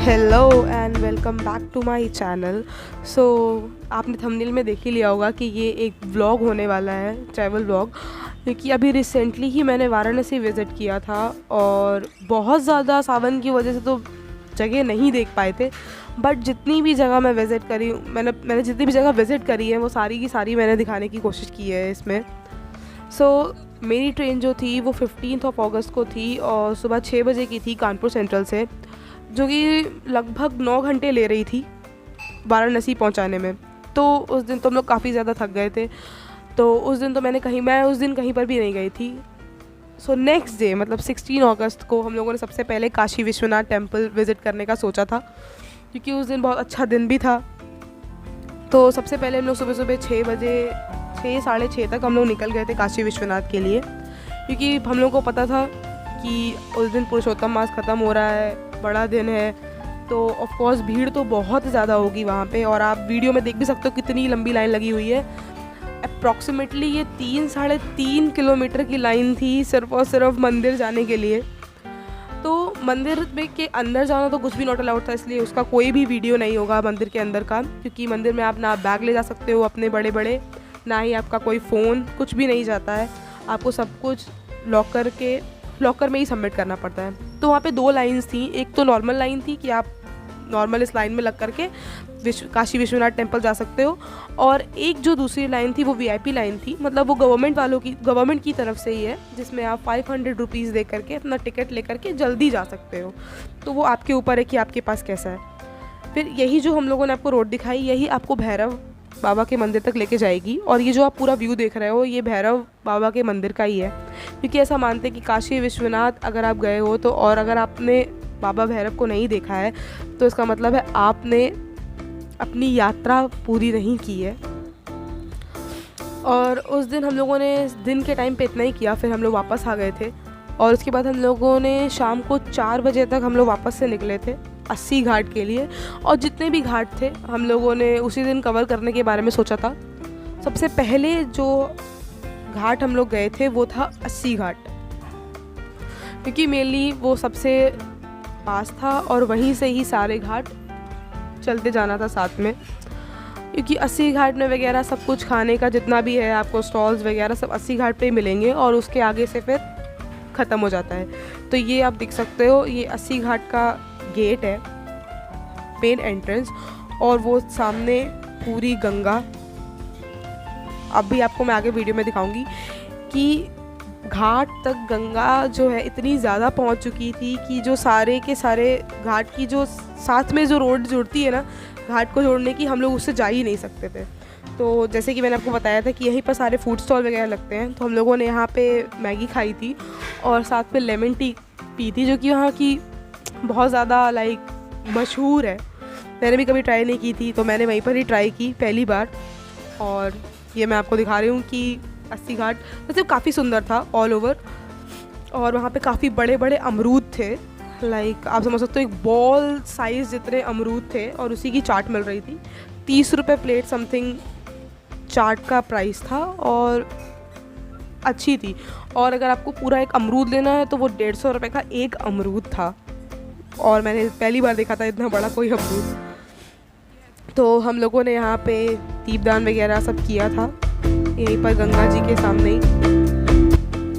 Hello and welcome back to my channel. So आपने thumbnail में देख ही लिया होगा कि ये एक व्लॉग होने वाला है, ट्रैवल व्लॉग, क्योंकि अभी रिसेंटली ही मैंने वाराणसी विज़िट किया था और बहुत ज़्यादा सावन की वजह से तो जगह नहीं देख पाए थे। बट जितनी भी जगह मैं विज़िट करी, मैंने जितनी भी जगह विज़िट करी है वो सारी की सारी मैंने दिखाने की कोशिश की है इसमें। मेरी ट्रेन जो थी वो 15 अगस्त को थी और सुबह 6 बजे की थी कानपुर सेंट्रल से, जो कि लगभग 9 घंटे ले रही थी वाराणसी पहुंचाने में। तो उस दिन तो हम लोग काफ़ी ज़्यादा थक गए थे, तो उस दिन तो मैं उस दिन कहीं पर भी नहीं गई थी। नेक्स्ट डे मतलब 16 अगस्त को हम लोगों ने सबसे पहले काशी विश्वनाथ टेम्पल विज़िट करने का सोचा था, क्योंकि उस दिन बहुत अच्छा दिन भी था। तो सबसे पहले हम लोग सुबह सुबह 6 बजे 6 साढ़े 6 तक हम लोग निकल गए थे काशी विश्वनाथ के लिए, क्योंकि हम लोगों को पता था कि उस दिन पुरुषोत्तम मास ख़त्म हो रहा है, बड़ा दिन है, तो ऑफ कोर्स भीड़ तो बहुत ज़्यादा होगी वहाँ पे। और आप वीडियो में देख भी सकते हो कितनी लंबी लाइन लगी हुई है। अप्रॉक्सीमेटली ये 3-3.5 किलोमीटर की लाइन थी सिर्फ और सिर्फ मंदिर जाने के लिए। तो मंदिर में के अंदर जाना तो कुछ भी नॉट अलाउड था, इसलिए उसका कोई भी वीडियो नहीं होगा मंदिर के अंदर का, क्योंकि मंदिर में आप ना बैग ले जा सकते हो अपने बड़े बड़े, ना ही आपका कोई फ़ोन, कुछ भी नहीं जाता है। आपको सब कुछ लॉकर में ही सबमिट करना पड़ता है। तो वहाँ पे 2 लाइन्स थी। एक तो नॉर्मल लाइन थी कि आप नॉर्मल इस लाइन में लग करके काशी विश्वनाथ टेम्पल जा सकते हो, और एक जो दूसरी लाइन थी वो वीआईपी लाइन थी, मतलब वो गवर्नमेंट की तरफ से ही है, जिसमें आप 500 रुपीज़ दे करके अपना टिकट ले करके जल्दी जा सकते हो। तो वो आपके ऊपर है कि आपके पास कैसा है। फिर यही जो हम लोगों ने आपको रोड दिखाई, यही आपको भैरव बाबा के मंदिर तक लेके जाएगी, और ये जो आप पूरा व्यू देख रहे हो ये भैरव बाबा के मंदिर का ही है, क्योंकि ऐसा मानते हैं कि काशी विश्वनाथ अगर आप गए हो तो, और अगर आपने बाबा भैरव को नहीं देखा है तो इसका मतलब है आपने अपनी यात्रा पूरी नहीं की है। और उस दिन हम लोगों ने दिन के टाइम पे इतना ही किया, फिर हम लोग वापस आ गए थे। और उसके बाद हम लोगों ने शाम को 4 बजे तक हम लोग वापस से निकले थे 80 घाट के लिए, और जितने भी घाट थे हम लोगों ने उसी दिन कवर करने के बारे में सोचा था। सबसे पहले जो घाट हम लोग गए थे वो था 80 घाट, क्योंकि मेनली वो सबसे पास था और वहीं से ही सारे घाट चलते जाना था साथ में, क्योंकि 80 घाट में वगैरह सब कुछ खाने का जितना भी है आपको स्टॉल्स वगैरह सब 80 घाट पे ही मिलेंगे, और उसके आगे से फिर ख़त्म हो जाता है। तो ये आप देख सकते हो, ये 80 घाट का गेट है, मेन एंट्रेंस, और वो सामने पूरी गंगा। अभी आपको मैं आगे वीडियो में दिखाऊंगी कि घाट तक गंगा जो है इतनी ज़्यादा पहुंच चुकी थी कि जो सारे के सारे घाट की जो साथ में जो रोड जुड़ती है ना घाट को जोड़ने की, हम लोग उससे जा ही नहीं सकते थे। तो जैसे कि मैंने आपको बताया था कि यहीं पर सारे फूड स्टॉल वगैरह लगते हैं, तो हम लोगों ने यहाँ पे मैगी खाई थी और साथ में लेमन टी पी थी, जो कि वहाँ की बहुत ज़्यादा मशहूर है। मैंने भी कभी ट्राई नहीं की थी, तो मैंने वहीं पर ही ट्राई की पहली बार। और ये मैं आपको दिखा रही हूँ कि 80 घाट वैसे काफ़ी सुंदर था ऑल ओवर, और वहाँ पे काफ़ी बड़े बड़े अमरूद थे, आप समझ सकते हो एक बॉल साइज़ जितने अमरूद थे, और उसी की चाट मिल रही थी। 30 रुपये प्लेट समथिंग चाट का प्राइस था, और अच्छी थी। और अगर आपको पूरा एक अमरूद लेना है तो वो 150 रुपये का एक अमरूद था, और मैंने पहली बार देखा था इतना बड़ा कोई अमरूद। तो हम लोगों ने यहाँ पे दीपदान वगैरह सब किया था यहीं पर गंगा जी के सामने ही।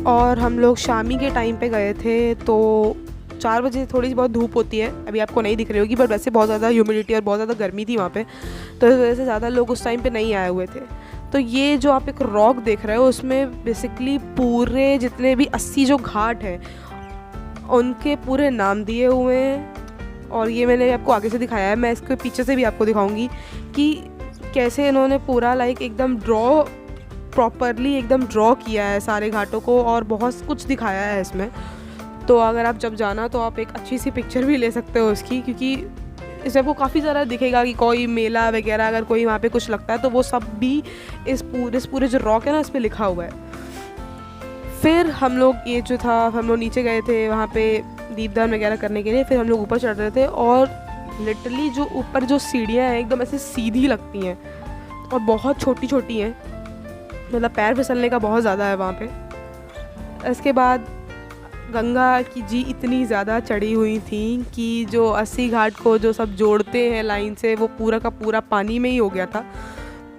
और हम लोग शामी के टाइम पे गए थे, तो 4 बजे थोड़ी बहुत धूप होती है, अभी आपको नहीं दिख रही होगी, पर वैसे बहुत ज़्यादा ह्यूमिडिटी और बहुत ज़्यादा गर्मी थी वहाँ पे, तो इस वजह से ज़्यादा लोग उस टाइम पे नहीं आए हुए थे। तो ये जो आप एक रॉक देख रहे हो उसमें बेसिकली पूरे जितने भी 80 जो घाट हैं उनके पूरे नाम दिए हुए हैं, और ये मैंने आपको आगे से दिखाया है, मैं इसके पीछे से भी आपको दिखाऊंगी कि कैसे इन्होंने पूरा एकदम प्रॉपरली एकदम ड्रॉ किया है सारे घाटों को, और बहुत कुछ दिखाया है इसमें। तो अगर आप जब जाना तो आप एक अच्छी सी पिक्चर भी ले सकते हो उसकी, क्योंकि इसमें आपको काफ़ी ज़्यादा दिखेगा कि कोई मेला वगैरह अगर कोई वहाँ पे कुछ लगता है तो वो सब भी इस पूरे जो रॉक है ना इस पर लिखा हुआ है। फिर हम लोग हम लोग नीचे गए थे वहाँ पे दीपदान वगैरह करने के लिए, फिर हम लोग ऊपर चढ़ रहे थे, और लिटरली जो ऊपर जो सीढ़ियाँ हैं एकदम ऐसे सीधी लगती हैं और बहुत छोटी छोटी हैं, मतलब पैर फिसलने का बहुत ज़्यादा है वहाँ पे। इसके बाद गंगा की जी इतनी ज़्यादा चढ़ी हुई थी कि जो 80 घाट को जो सब जोड़ते हैं लाइन से, वो पूरा का पूरा पानी में ही हो गया था।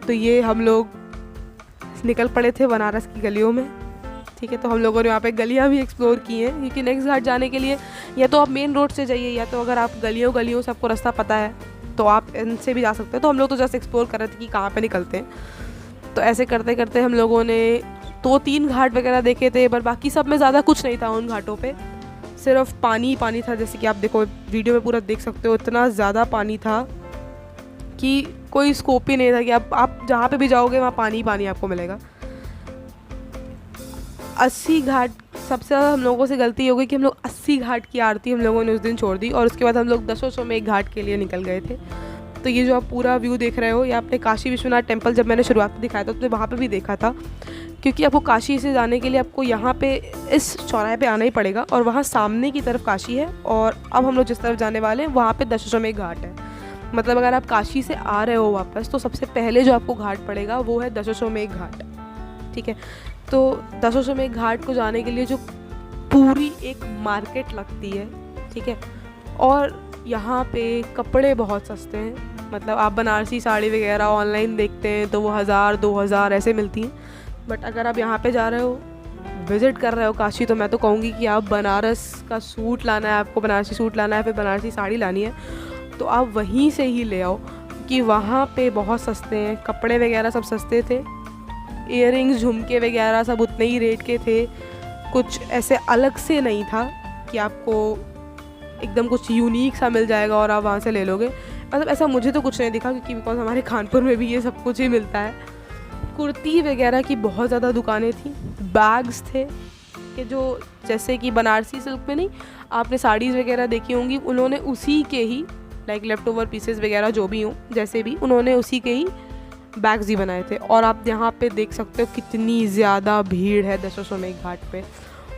तो ये हम लोग निकल पड़े थे बनारस की गलियों में, ठीक है। तो हम लोगों ने वहाँ पे गलियाँ भी एक्सप्लोर की हैं, क्योंकि नेक्स्ट घाट जाने के लिए या तो आप मेन रोड से जाइए, या तो अगर आप गलियों से आपको रास्ता पता है तो आप इनसे भी जा सकते हैं। तो हम लोग तो जस्ट एक्सप्लोर कर रहे थे कि कहाँ पे निकलते हैं। तो ऐसे करते करते हम लोगों ने 2-3 घाट वगैरह देखे थे, पर बाकी सब में ज़्यादा कुछ नहीं था उन घाटों पे, सिर्फ पानी ही पानी था। जैसे कि आप देखो वीडियो में पूरा देख सकते हो, इतना ज़्यादा पानी था कि कोई स्कोप ही नहीं था कि आप जहाँ पे भी जाओगे वहाँ पानी ही पानी आपको मिलेगा। 80 घाट, सबसे ज़्यादा हम लोगों से गलती हो गई कि हम लोग 80 घाट की आरती हम लोगों ने उस दिन छोड़ दी, और उसके बाद हम लोग दशाश्वमेध घाट के लिए निकल गए थे। तो ये जो आप पूरा व्यू देख रहे हो, ये आपने काशी विश्वनाथ टेम्पल जब मैंने शुरुआत में दिखाया था तो वहाँ पे भी देखा था, क्योंकि आपको काशी से जाने के लिए आपको यहाँ पे इस चौराहे पे आना ही पड़ेगा, और वहाँ सामने की तरफ काशी है, और अब हम लोग जिस तरफ जाने वाले हैं वहाँ पे दशाश्वमेध घाट है। मतलब अगर आप काशी से आ रहे हो वापस, तो सबसे पहले जो आपको घाट पड़ेगा वो है दशाश्वमेध घाट, ठीक है। तो दशाश्वमेध घाट को जाने के लिए जो पूरी एक मार्केट लगती है, ठीक है, और यहाँ पे कपड़े बहुत सस्ते हैं। मतलब आप बनारसी साड़ी वगैरह ऑनलाइन देखते हैं तो वो 1000-2000 ऐसे मिलती हैं, बट अगर आप यहाँ पे जा रहे हो, विज़िट कर रहे हो काशी, तो मैं तो कहूँगी कि आप बनारस का सूट लाना है, आपको बनारसी सूट लाना है, फिर बनारसी साड़ी लानी है, तो आप वहीं से ही ले आओ, कि वहाँ पे बहुत सस्ते हैं कपड़े वगैरह, सब सस्ते थे। इयररिंग्स, झुमके वगैरह सब उतने ही रेट के थे, कुछ ऐसे अलग से नहीं था कि आपको एकदम कुछ यूनिक सा मिल जाएगा और आप वहाँ से ले लोगे। मतलब ऐसा मुझे तो कुछ नहीं दिखा, क्योंकि बिकॉज हमारे कानपुर में भी ये सब कुछ ही मिलता है। कुर्ती वगैरह की बहुत ज़्यादा दुकानें थी, बैग्स थे कि जो जैसे कि बनारसी सिल्क में नहीं, आपने साड़ीज़ वगैरह देखी होंगी, उन्होंने उसी के ही लाइक लेफ्ट ओवर पीसेस वगैरह जो भी हों, जैसे भी उन्होंने उसी के ही बैग्स ही बनाए थे। और आप यहाँ पे देख सकते हो कितनी ज़्यादा भीड़ है दशाश्वमेध घाट पे।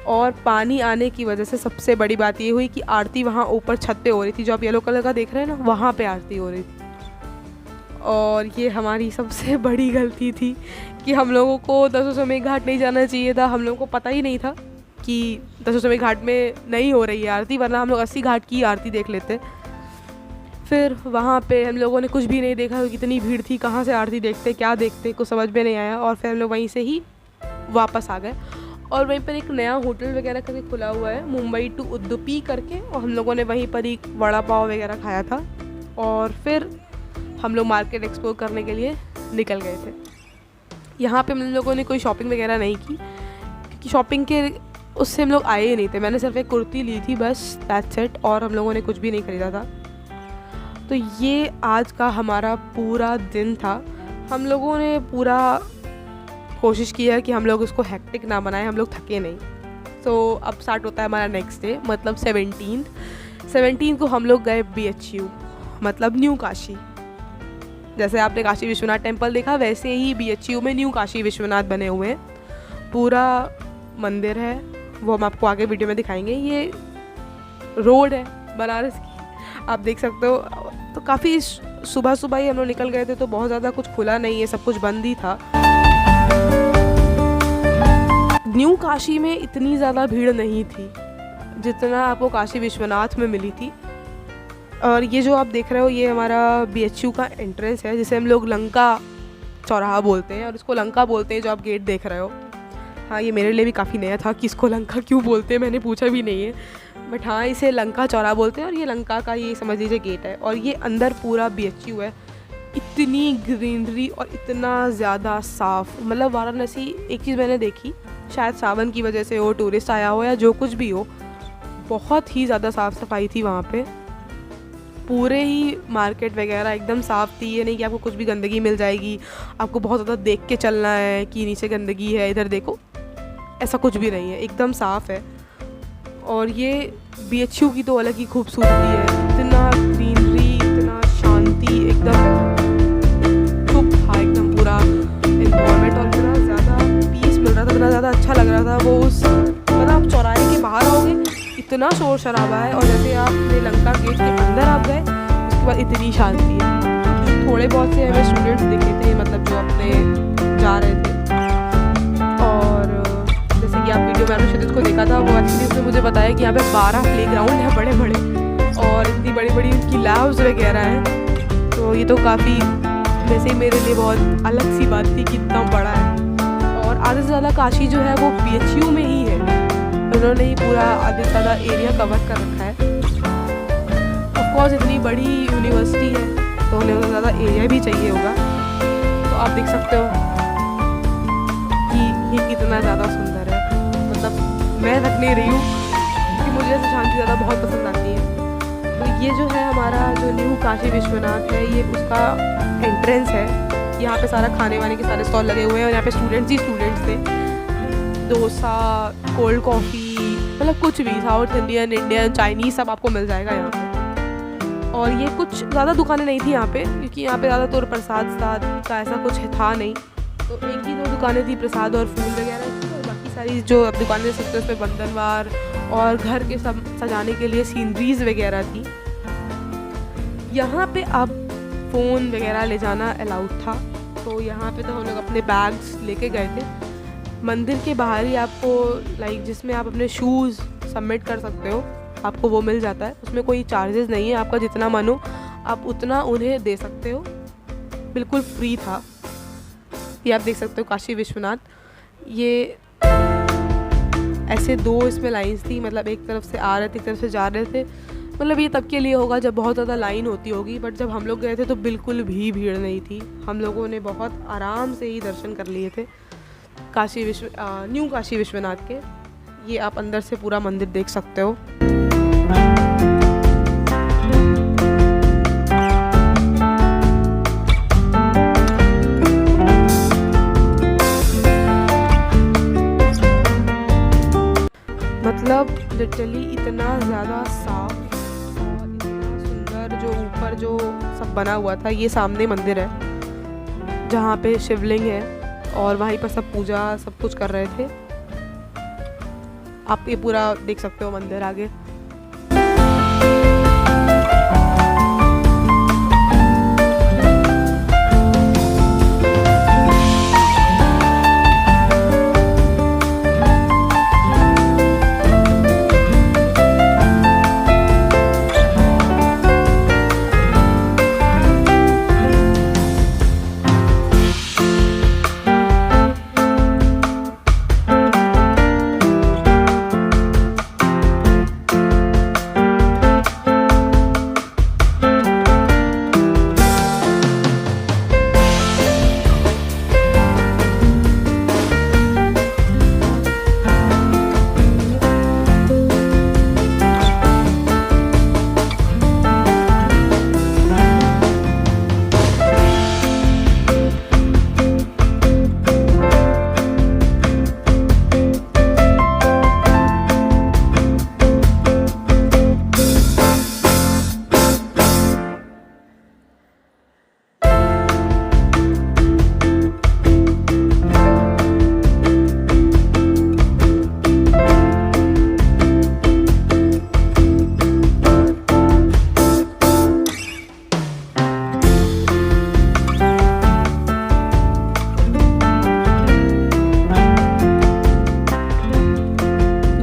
और पानी आने की वजह से सबसे बड़ी बात ये हुई कि आरती वहाँ ऊपर छत पे हो रही थी, जो आप येलो कलर का देख रहे हैं ना, वहाँ पे आरती हो रही थी। और ये हमारी सबसे बड़ी गलती थी कि हम लोगों को दशाश्वमेध घाट नहीं जाना चाहिए था। हम लोगों को पता ही नहीं था कि दशाश्वमेध घाट में नहीं हो रही है आरती, वरना हम लोग 80 घाट की आरती देख लेते। फिर वहाँ पे हम लोगों ने कुछ भी नहीं देखा, कितनी भीड़ थी, कहाँ से आरती देखते, क्या देखते, कुछ समझ में नहीं आया। और फिर हम लोग वहीं से ही वापस आ गए, और वहीं पर एक नया होटल वगैरह करके खुला हुआ है, मुंबई टू उडुपी करके, और हम लोगों ने वहीं पर ही वड़ा पाव वगैरह खाया था। और फिर हम लोग मार्केट एक्सप्लोर करने के लिए निकल गए थे। यहाँ पे हम लोगों ने कोई शॉपिंग वगैरह नहीं की, क्योंकि शॉपिंग के उससे हम लोग आए ही नहीं थे। मैंने सिर्फ एक कुर्ती ली थी बस, दैट्स इट, और हम लोगों ने कुछ भी नहीं ख़रीदा था। तो ये आज का हमारा पूरा दिन था। हम लोगों ने पूरा कोशिश की है कि हम लोग इसको हेक्टिक ना बनाएं, हम लोग थके नहीं। तो अब स्टार्ट होता है हमारा नेक्स्ट डे, मतलब 17 को हम लोग गए BHU, मतलब न्यू काशी। जैसे आपने काशी विश्वनाथ टेम्पल देखा, वैसे ही BHU में न्यू काशी विश्वनाथ बने हुए हैं। पूरा मंदिर है, वो हम आपको आगे वीडियो में दिखाएंगे। ये रोड है बनारस की, आप देख सकते हो। तो काफ़ी सुबह ही हम लोग निकल गए थे, तो बहुत ज़्यादा कुछ खुला नहीं है, सब कुछ बंद ही था। न्यू काशी में इतनी ज़्यादा भीड़ नहीं थी जितना आपको काशी विश्वनाथ में मिली थी। और ये जो आप देख रहे हो, ये हमारा BHU का एंट्रेंस है, जिसे हम लोग लंका चौराहा बोलते हैं, और इसको लंका बोलते हैं जो आप गेट देख रहे हो। हाँ, ये मेरे लिए भी काफ़ी नया था कि इसको लंका क्यों बोलते हैं, मैंने पूछा भी नहीं है, बट हाँ, इसे लंका चौराहा बोलते हैं। और ये लंका का, ये समझ लीजिए, गेट है। और ये अंदर पूरा BHU है। इतनी ग्रीनरी और इतना ज़्यादा साफ़, मतलब वाराणसी, एक चीज़ मैंने देखी, शायद सावन की वजह से हो, टूरिस्ट आया हो, या जो कुछ भी हो, बहुत ही ज़्यादा साफ़ सफाई थी वहाँ पे। पूरे ही मार्केट वगैरह एकदम साफ़ थी। ये नहीं कि आपको कुछ भी गंदगी मिल जाएगी, आपको बहुत ज़्यादा देख के चलना है कि नीचे गंदगी है, इधर देखो, ऐसा कुछ भी नहीं है, एकदम साफ़ है। और ये BHU की तो अलग ही खूबसूरती है, इतना ग्रीनरी, इतना शांति, एकदम चुप था एकदम पूरा इन्वायरमेंट, और इतना ज़्यादा पीस मिल रहा था, इतना ज़्यादा अच्छा लग रहा था वो। उस मतलब आप चौराहे के बाहर आओगे, इतना शोर शराबा है, और जैसे आप लंका गेट के अंदर आप गए, उसके बाद इतनी शांति है। थोड़े बहुत से हमें स्टूडेंट्स दिखे थे, मतलब जो अपने जा रहे थे, और जैसे कि आप वीडियो वीडियो में आपने क्षितिज को देखा था, वो एक्चुअली उसने मुझे बताया कि यहाँ पे 12 प्लेग्राउंड है बड़े बड़े, और इतनी बड़ी बड़ी उनकी लैब्स वगैरह हैं। तो ये तो काफ़ी वैसे ही मेरे लिए बहुत अलग सी बात थी कि इतना बड़ा है। और आधे से ज़्यादा काशी जो है वो BHU में ही है, उन्होंने ही पूरा आधे से ज़्यादा एरिया कवर कर रखा है। ऑफकोर्स इतनी बड़ी यूनिवर्सिटी है तो उन्हें उतना ज़्यादा एरिया भी चाहिए होगा। तो आप देख सकते हो कि ये कितना ज़्यादा सुंदर है। मतलब मैं थक नहीं रही हूँ क्योंकि मुझे ऐसे शांति ज़्यादा बहुत पसंद आती है। तो ये जो है हमारा जो न्यू काशी विश्वनाथ है, ये उसका एंट्रेंस है। यहाँ पे सारा खाने वाने के सारे स्टॉल लगे हुए हैं और यहाँ पे स्टूडेंट्स ही स्टूडेंट्स थे। डोसा, कोल्ड कॉफ़ी, मतलब कुछ भी साउथ इंडियन, इंडियन, चाइनीज़ सब आपको मिल जाएगा यहाँ पे। और ये कुछ ज़्यादा दुकानें नहीं थी यहाँ पे, क्योंकि यहाँ पे ज़्यादातर प्रसाद का ऐसा कुछ था नहीं। तो एक ही दो दुकानें थी प्रसाद और फूल वगैरह की, और बाकी सारी जो आप दुकानें देख सकते हो उस पर बंधनवार और घर के सब सजाने के लिए सीनरीज वगैरह थी। यहाँ पे आप फ़ोन वगैरह ले जाना अलाउड था, तो यहाँ पे तो हम लोग अपने बैग्स लेके गए थे। मंदिर के बाहर ही आपको लाइक जिसमें आप अपने शूज़ सबमिट कर सकते हो, आपको वो मिल जाता है। उसमें कोई चार्जेस नहीं है, आपका जितना मन हो आप उतना उन्हें दे सकते हो, बिल्कुल फ्री था। ये आप देख सकते हो काशी विश्वनाथ। ये ऐसे दो इसमें लाइंस थी, मतलब एक तरफ से आ रहे थे एक तरफ से जा रहे थे। मतलब ये तब के लिए होगा जब बहुत ज़्यादा लाइन होती होगी, बट जब हम लोग गए थे तो बिल्कुल भी भीड़ नहीं थी। हम लोगों ने बहुत आराम से ही दर्शन कर लिए थे न्यू काशी विश्वनाथ के। ये आप अंदर से पूरा मंदिर देख सकते हो। मतलब लिटरली इतना ज़्यादा साफ और इतना सुंदर, जो ऊपर जो सब बना हुआ था, ये सामने मंदिर है जहाँ पे शिवलिंग है और वहीं पर सब पूजा सब कुछ कर रहे थे। आप ये पूरा देख सकते हो मंदिर आगे।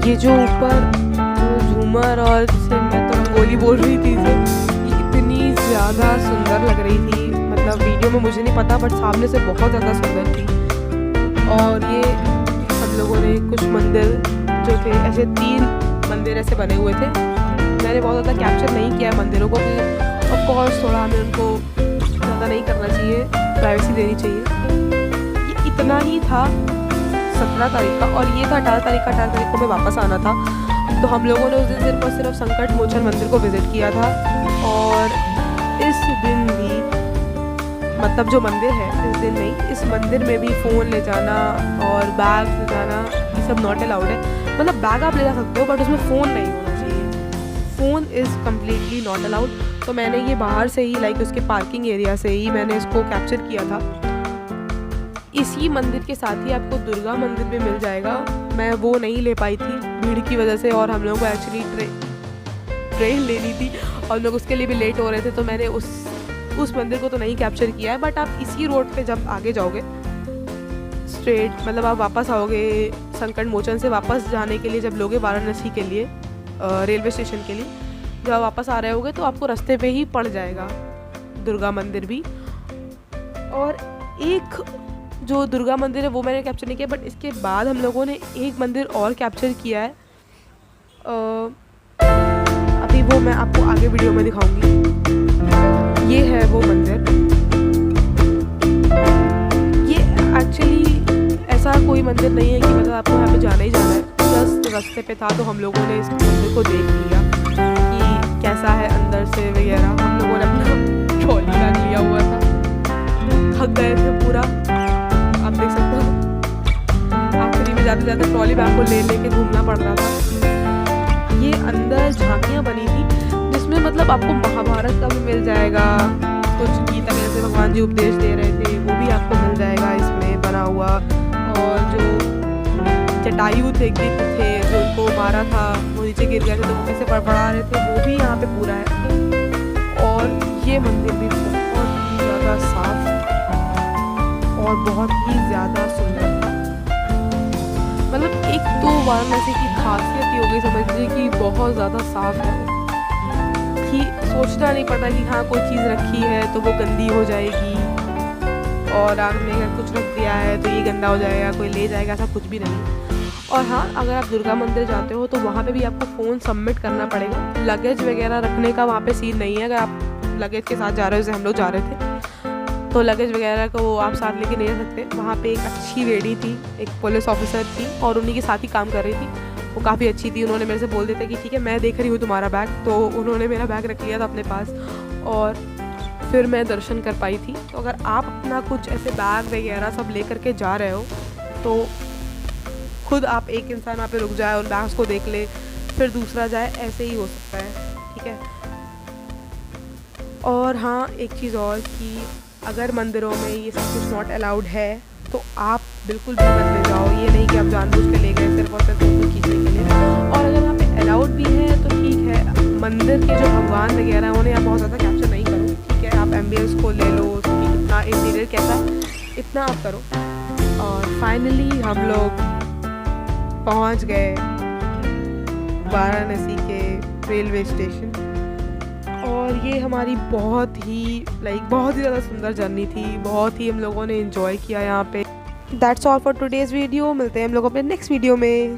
ये जो ऊपर जो झूमर और जिसे मैं तो रंगोली बोल रही थी, ये इतनी ज़्यादा सुंदर लग रही थी। मतलब वीडियो में मुझे नहीं पता, बट सामने से बहुत ज़्यादा सुंदर थी। और ये हम लोगों ने कुछ मंदिर जो थे, ऐसे 3 मंदिर ऐसे बने हुए थे। मैंने बहुत ज़्यादा कैप्चर नहीं किया मंदिरों को, ऑफ कोर्स थोड़ा हमें उनको ज़्यादा नहीं करना चाहिए, प्राइवेसी देनी चाहिए। ये इतना ही था 17 तारीख का, और ये था 18 तारीख का। 18 तारीख को मैं वापस आना था, तो हम लोगों ने उस दिन सिर्फ और सिर्फ संकट मोचन मंदिर को विज़िट किया था। और इस दिन भी मतलब जो मंदिर है, इस दिन नहीं, इस मंदिर में भी फ़ोन ले जाना और बैग ले जाना ये सब नॉट अलाउड है। मतलब बैग आप ले जा सकते हो, बट उसमें फ़ोन नहीं होना चाहिए। Phone is completely not allowed. तो मैंने ये बाहर से ही लाइक उसके पार्किंग एरिया से ही मैंने इसको कैप्चर किया था। इसी मंदिर के साथ ही आपको दुर्गा मंदिर भी मिल जाएगा। मैं वो नहीं ले पाई थी भीड़ की वजह से, और हम लोगों को एक्चुअली ट्रेन लेनी थी और लोग उसके लिए भी लेट हो रहे थे, तो मैंने उस मंदिर को तो नहीं कैप्चर किया है। बट आप इसी रोड पे जब आगे जाओगे स्ट्रेट, मतलब आप वापस आओगे संकट मोचन से वापस जाने के लिए जब लोगे वाराणसी के लिए रेलवे स्टेशन के लिए, जब आप वापस आ रहे होगे तो आपको रास्ते पे ही पड़ जाएगा दुर्गा मंदिर भी। और एक जो दुर्गा मंदिर है वो मैंने कैप्चर नहीं किया, बट इसके बाद हम लोगों ने एक मंदिर और कैप्चर किया है। अभी वो मैं आपको आगे वीडियो में दिखाऊंगी। ये है वो मंदिर। ये एक्चुअली ऐसा कोई मंदिर नहीं है कि मतलब आपको यहाँ पे जाना ही जाना है, जस्ट रास्ते पे था तो हम लोगों ने इस मंदिर को देख लिया कि कैसा है अंदर से वगैरह। हम लोगों ने अपना ट्रॉली बैग लिया हुआ था, थक गए थे पूरा, आप देख सकते हो। आखिरी में जाते जाते ट्रॉली बैग को ले लेके घूमना पड़ रहा था। ये अंदर झांकियाँ बनी थी जिसमें मतलब आपको महाभारत का भी मिल जाएगा, कुछ गीता में जैसे भगवान जी उपदेश दे रहे थे वो भी आपको मिल जाएगा इसमें बना हुआ। और जो जटायु थे जो उनको मारा था वो नीचे गिर गए थे तो वो कैसे पड़ा रहे थे वो भी यहाँ पे पूरा है। और ये मंदिर भी बहुत ही ज़्यादा साफ और बहुत ही ज़्यादा सुंदर था। मतलब एक तो वाराणसी की खासियत ही हो गई समझ लीजिए कि बहुत ज़्यादा साफ है कि सोचना नहीं पड़ता कि हाँ कोई चीज़ रखी है तो वो गंदी हो जाएगी और आपने अगर कुछ रख दिया है तो ये गंदा हो जाएगा, कोई ले जाएगा, ऐसा कुछ भी नहीं। और हाँ, अगर आप दुर्गा मंदिर जाते हो तो वहाँ पे भी आपको फ़ोन सबमिट करना पड़ेगा। लगेज वगैरह रखने का वहाँ पे सीन नहीं है। अगर आप लगेज के साथ जा रहे हो, जैसे हम लोग जा रहे थे तो लगेज वगैरह को आप साथ लेके नहीं जा सकते। वहाँ पे एक अच्छी लेडी थी, एक पुलिस ऑफिसर थी और उन्हीं के साथ ही काम कर रही थी। वो काफ़ी अच्छी थी। उन्होंने मेरे से बोल देते कि ठीक है मैं देख रही हूँ तुम्हारा बैग, तो उन्होंने मेरा बैग रख लिया था अपने पास और फिर मैं दर्शन कर पाई थी। तो अगर आप अपना कुछ ऐसे बैग वगैरह सब ले करके जा रहे हो तो खुद आप एक इंसान वहाँ पे रुक जाए और बैग्स को देख ले, फिर दूसरा जाए, ऐसे ही हो सकता है, ठीक है। और हाँ, एक चीज़ और कि अगर मंदिरों में ये सब कुछ नॉट अलाउड है तो आप बिल्कुल भी मत ले जाओ। ये नहीं कि आप जानबूझ के ले गए सिर्फ और सिर्फ फोटो खींचने के लिए। और अगर वहाँ पे अलाउड भी है तो ठीक है, मंदिर के जो भगवान वगैरह हैं उन्हें आप बहुत ज़्यादा कैप्चर नहीं करो, ठीक है। आप एम्बियंस को ले लो, उसकी कितना इंटीरियर कैसा है इतना आप करो। और फाइनली हम लोग पहुँच गए वाराणसी के रेलवे स्टेशन और ये हमारी बहुत ही ज़्यादा सुंदर जर्नी थी। बहुत ही हम लोगों ने एंजॉय किया यहाँ पे। That's all for today's video. मिलते हैं हम लोग अपने नेक्स्ट वीडियो में।